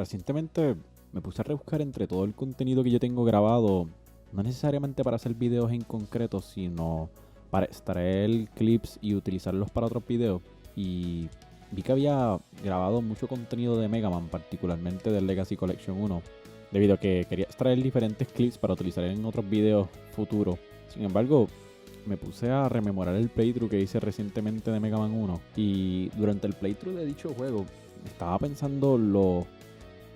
Recientemente me puse a rebuscar entre todo el contenido que yo tengo grabado, no necesariamente para hacer videos en concreto, sino para extraer clips y utilizarlos para otros videos. Y vi que había grabado mucho contenido de Mega Man, particularmente del Legacy Collection 1, debido a que quería extraer diferentes clips para utilizar en otros videos futuros. Sin embargo, me puse a rememorar el playthrough que hice recientemente de Mega Man 1, y durante el playthrough de dicho juego estaba pensando lo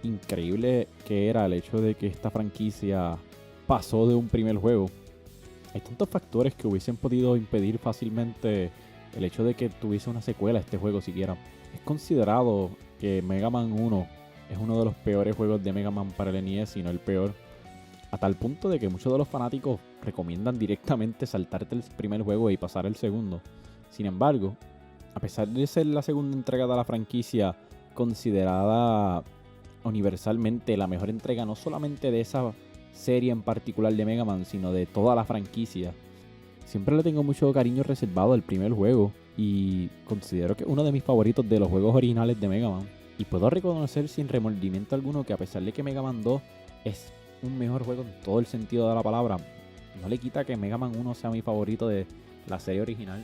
increíble que era el hecho de que esta franquicia pasó de un primer juego. Hay tantos factores que hubiesen podido impedir fácilmente el hecho de que tuviese una secuela a este juego siquiera. Es considerado que Mega Man 1 es uno de los peores juegos de Mega Man para el NES, si no el peor, a tal punto de que muchos de los fanáticos recomiendan directamente saltarte el primer juego y pasar el segundo. Sin embargo, a pesar de ser la segunda entrega de la franquicia considerada universalmente la mejor entrega, no solamente de esa serie en particular de Mega Man, sino de toda la franquicia, siempre le tengo mucho cariño reservado al primer juego y considero que es uno de mis favoritos de los juegos originales de Mega Man. Y puedo reconocer sin remordimiento alguno que a pesar de que Mega Man 2 es un mejor juego en todo el sentido de la palabra, no le quita que Mega Man 1 sea mi favorito de la serie original.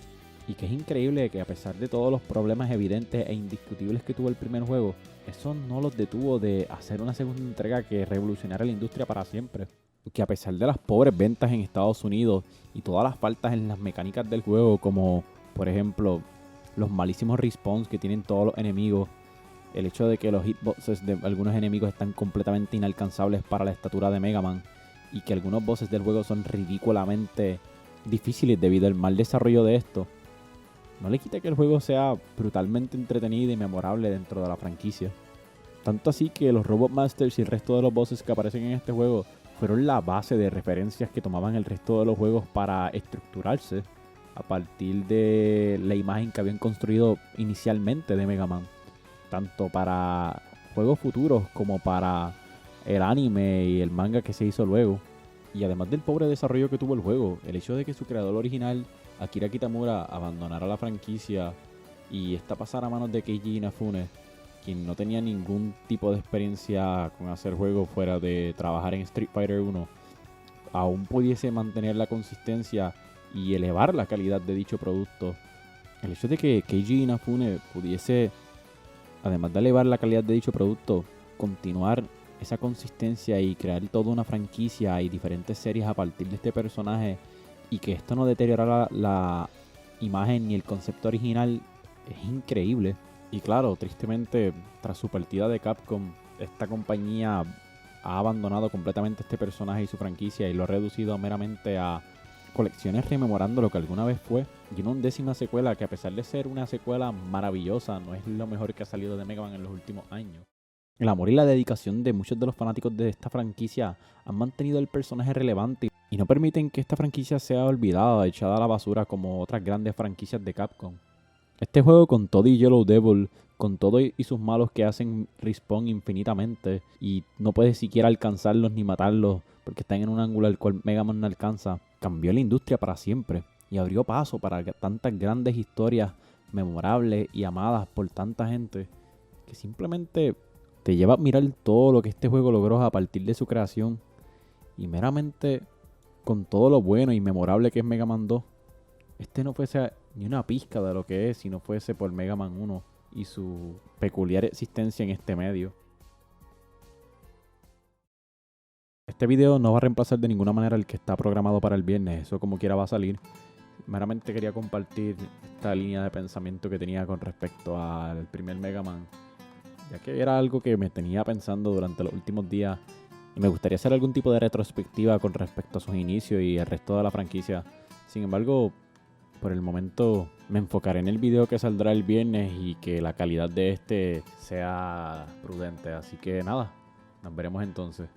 Y que es increíble que a pesar de todos los problemas evidentes e indiscutibles que tuvo el primer juego, eso no los detuvo de hacer una segunda entrega que revolucionara la industria para siempre. Que a pesar de las pobres ventas en Estados Unidos y todas las faltas en las mecánicas del juego, como por ejemplo los malísimos respawns que tienen todos los enemigos, el hecho de que los hitboxes de algunos enemigos están completamente inalcanzables para la estatura de Mega Man, y que algunos bosses del juego son ridículamente difíciles debido al mal desarrollo de esto, no le quita que el juego sea brutalmente entretenido y memorable dentro de la franquicia. Tanto así que los Robot Masters y el resto de los bosses que aparecen en este juego fueron la base de referencias que tomaban el resto de los juegos para estructurarse a partir de la imagen que habían construido inicialmente de Mega Man, tanto para juegos futuros como para el anime y el manga que se hizo luego. Y además del pobre desarrollo que tuvo el juego, el hecho de que su creador original, Akira Kitamura, abandonara la franquicia y esta pasara a manos de Keiji Inafune, quien no tenía ningún tipo de experiencia con hacer juegos fuera de trabajar en Street Fighter 1, aún pudiese mantener la consistencia y elevar la calidad de dicho producto. El hecho de que Keiji Inafune pudiese, además de elevar la calidad de dicho producto, continuar esa consistencia y crear toda una franquicia y diferentes series a partir de este personaje, y que esto no deteriorara la imagen ni el concepto original, es increíble. Y claro, tristemente, tras su partida de Capcom, esta compañía ha abandonado completamente este personaje y su franquicia y lo ha reducido meramente a colecciones rememorando lo que alguna vez fue, y una 11ª secuela que, a pesar de ser una secuela maravillosa, no es lo mejor que ha salido de Mega Man en los últimos años. El amor y la dedicación de muchos de los fanáticos de esta franquicia han mantenido el personaje relevante y no permiten que esta franquicia sea olvidada, echada a la basura como otras grandes franquicias de Capcom. Este juego, con todo y Yellow Devil, con todo y sus malos que hacen respawn infinitamente y no puedes siquiera alcanzarlos ni matarlos porque están en un ángulo al cual Mega Man no alcanza, cambió la industria para siempre y abrió paso para tantas grandes historias memorables y amadas por tanta gente, que simplemente te lleva a admirar todo lo que este juego logró a partir de su creación. Y meramente, con todo lo bueno y memorable que es Mega Man 2, este no fuese ni una pizca de lo que es si no fuese por Mega Man 1 y su peculiar existencia en este medio. Este video no va a reemplazar de ninguna manera el que está programado para el viernes, eso como quiera va a salir. Meramente quería compartir esta línea de pensamiento que tenía con respecto al primer Mega Man, ya que era algo que me tenía pensando durante los últimos días y me gustaría hacer algún tipo de retrospectiva con respecto a sus inicios y el resto de la franquicia. Sin embargo, por el momento me enfocaré en el video que saldrá el viernes y que la calidad de este sea prudente. Así que nada, nos veremos entonces.